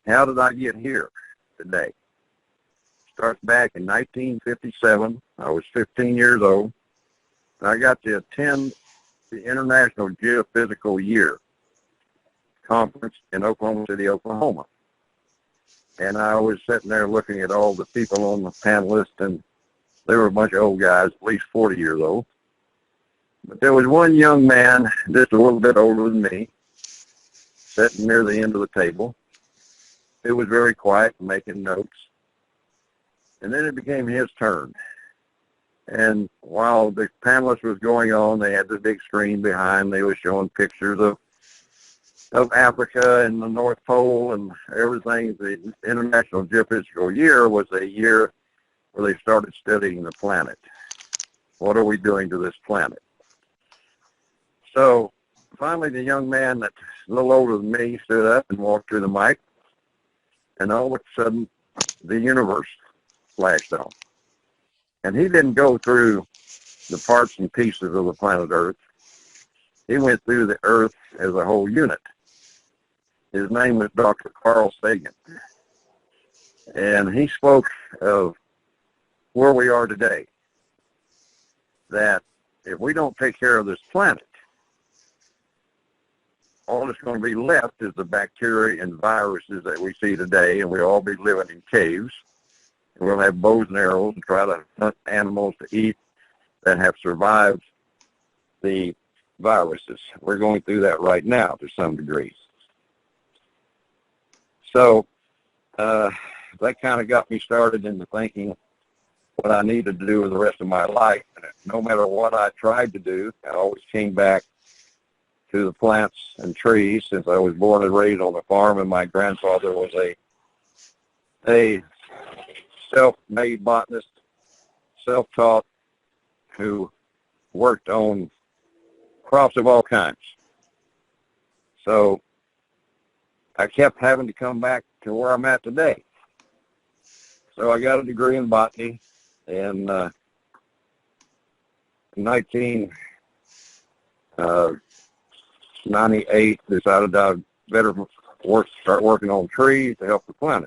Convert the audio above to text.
How did I get here today? Starts back in 1957. I was 15 years old. And I got to attend the International Geophysical Year conference in Oklahoma City, Oklahoma. And I was sitting there looking at all the people on the panel list, and they were a bunch of old guys, at least 40 years old. But there was one young man, just a little bit older than me, sitting near the end of the table. It was very quiet, making notes. And then it became his turn. And while the panelist was going on, they had the big screen behind. They were showing pictures of Africa and the North Pole and everything. The International Geophysical Year was a year where they started studying the planet. What are we doing to this planet? So finally the young man that's a little older than me stood up and walked through the mic, and all of a sudden the universe flashed on. And he didn't go through the parts and pieces of the planet Earth. He went through the Earth as a whole unit. His name was Dr. Carl Sagan. And he spoke of where we are today, that if we don't take care of this planet, all that's going to be left is the bacteria and viruses that we see today, and we'll all be living in caves. And we'll have bows and arrows and try to hunt animals to eat that have survived the viruses. We're going through that right now to some degree. So that kind of got me started into thinking what I needed to do with the rest of my life. And no matter what I tried to do, I always came back to the plants and trees, since I was born and raised on a farm, and my grandfather was a self-made botanist, self-taught, who worked on crops of all kinds. So I kept having to come back to where I'm at today. So I got a degree in botany, and in 1998 decided I better start working on trees to help the planet.